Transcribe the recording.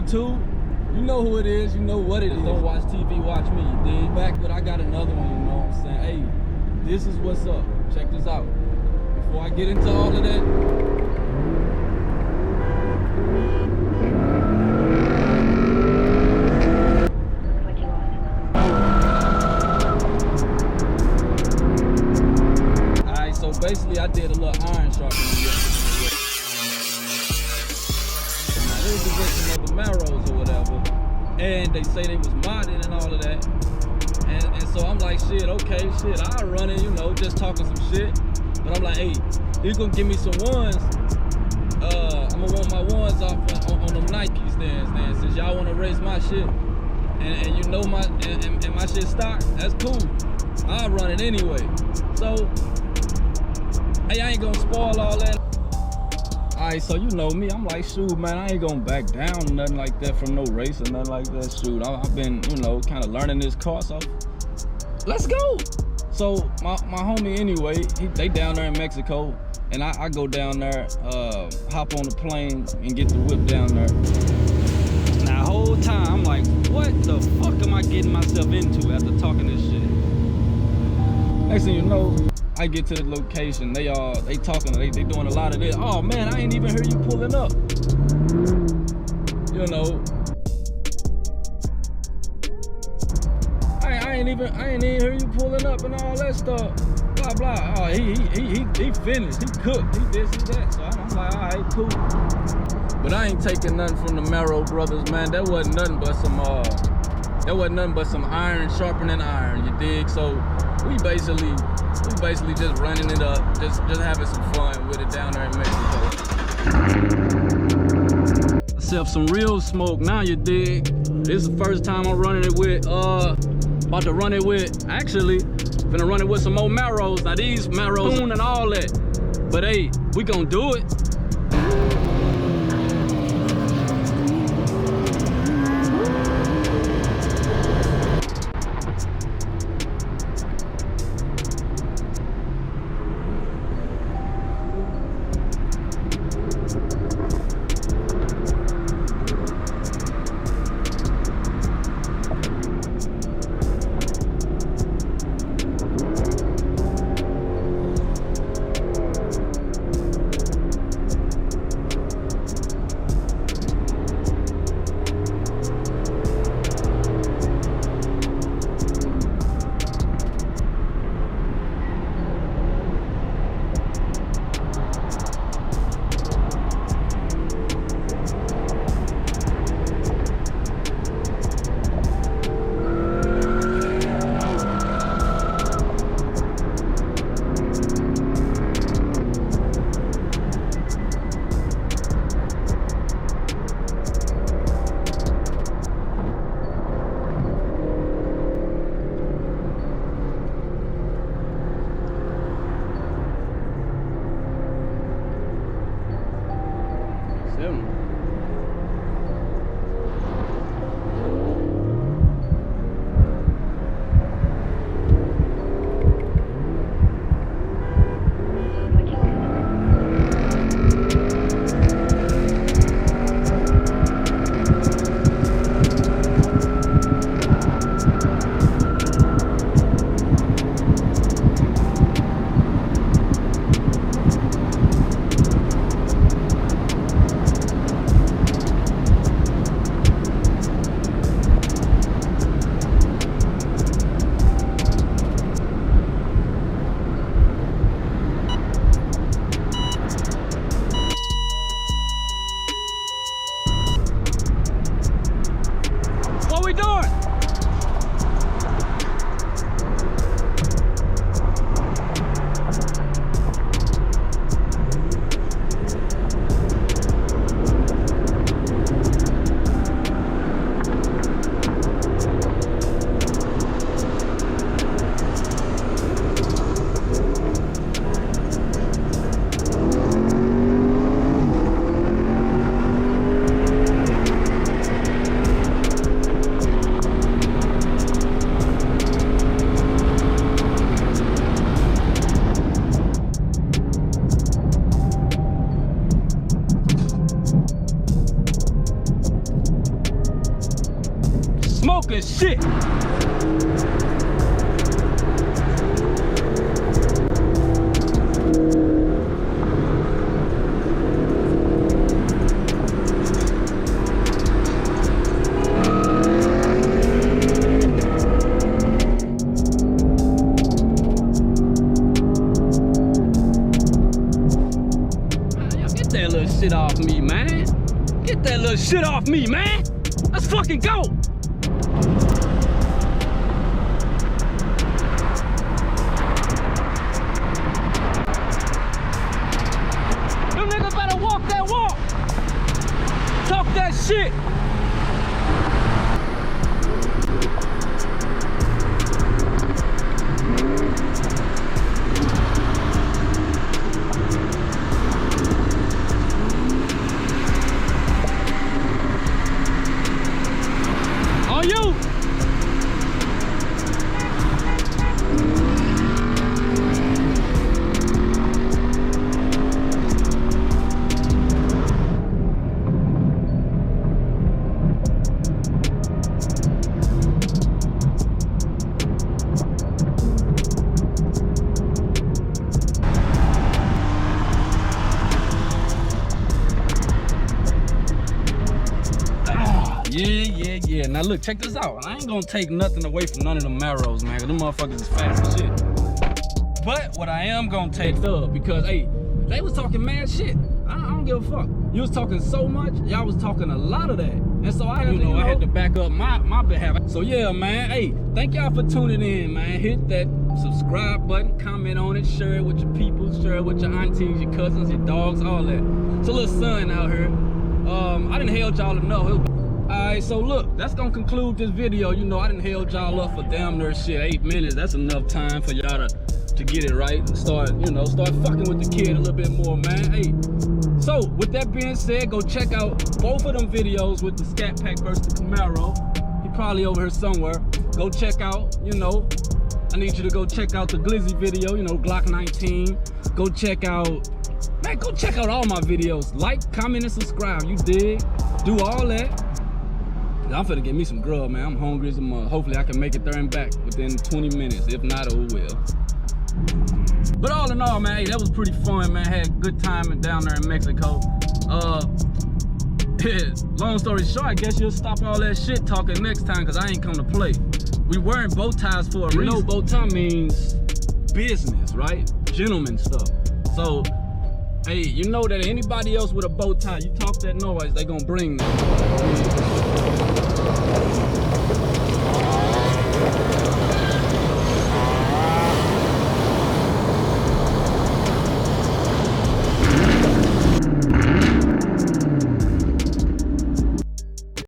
YouTube. You know who it is, you know what it is. Don't watch TV, watch me, you dig? Back, but I got another one, you know what I'm saying? Hey, this is what's up. Check this out. Before I get into all of that, alright, so basically I did a little iron sharpening yesterday. It was with some other maros or whatever, and they say they was modded and all of that. And so I'm like, shit, okay, shit, I'll run it, you know, just talking some shit. But I'm like, hey, you gonna give me some ones. I'm gonna want my ones off on them Nikes then, since y'all wanna race my shit. And you know and my shit stock, that's cool. I'll run it anyway. So, hey, I ain't gonna spoil all that. Alright, so you know me, I'm like, shoot, man, I ain't gonna back down or nothing like that from no race or nothing like that. Shoot, I've been, you know, kind of learning this car, so let's go. So my homie anyway, they down there in Mexico, and I go down there, hop on the plane and get the whip down there. Now the whole time I'm like, what the fuck am I getting myself into after talking this shit? Next thing you know, I get to the location, they talking, they doing a lot of this. Oh man, I ain't even hear you pulling up. You know, I ain't even hear you pulling up and all that stuff. Blah blah. Oh, he finished, he cooked, he this, he that. So I'm like, all right, cool. But I ain't taking nothing from the Maro brothers, man. That wasn't nothing but some iron sharpening iron, you dig? So we basically just running it up, just having some fun with it down there in Mexico. Myself some real smoke now, you dig? This is the first time I'm running it with, about to run it with, actually, gonna run it with some more Maros. Now these Maros and all that, but hey, we gonna do it. stupid shit. Get that little shit off me, man. Get that little shit off me, man. Let's fucking go. Them niggas better walk that walk. Talk that shit. On you. Yeah. Now look, check this out. I ain't gonna take nothing away from none of them maros, man, cause them motherfuckers is fast as shit. But what I am gonna take up, because hey, they was talking mad shit. I don't give a fuck. You was talking so much, y'all was talking a lot of that. And so I had, I had to back up my behalf. So yeah, man, hey, thank y'all for tuning in, man. Hit that subscribe button, comment on it, share it with your people, share it with your aunties, your cousins, your dogs, all that. It's a little sun out here. I didn't held y'all enough. Alright, so look, that's gonna conclude this video. You know, I done held y'all up for damn near shit 8 minutes. That's enough time for y'all to get it right and start, you know, start fucking with the kid a little bit more, man. Hey, so with that being said, go check out both of them videos with the Scat Pack versus the Camaro. He probably over here somewhere. Go check out, you know, I need you to go check out the Glizzy video, you know, Glock 19. Go check out, man, go check out all my videos. Like, comment, and subscribe, you dig? Do all that. I'm finna get me some grub, man. I'm hungry as a mother. Hopefully I can make it there and back within 20 minutes. If not, oh well. But all in all, man, hey, that was pretty fun, man. Had a good time down there in Mexico. Long story short, I guess you'll stop all that shit talking next time, because I ain't come to play. We wearing bow ties for a reason. You know, bow tie means business, right? Gentleman stuff. So, hey, you know that anybody else with a bow tie, you talk that noise, they gonna bring that.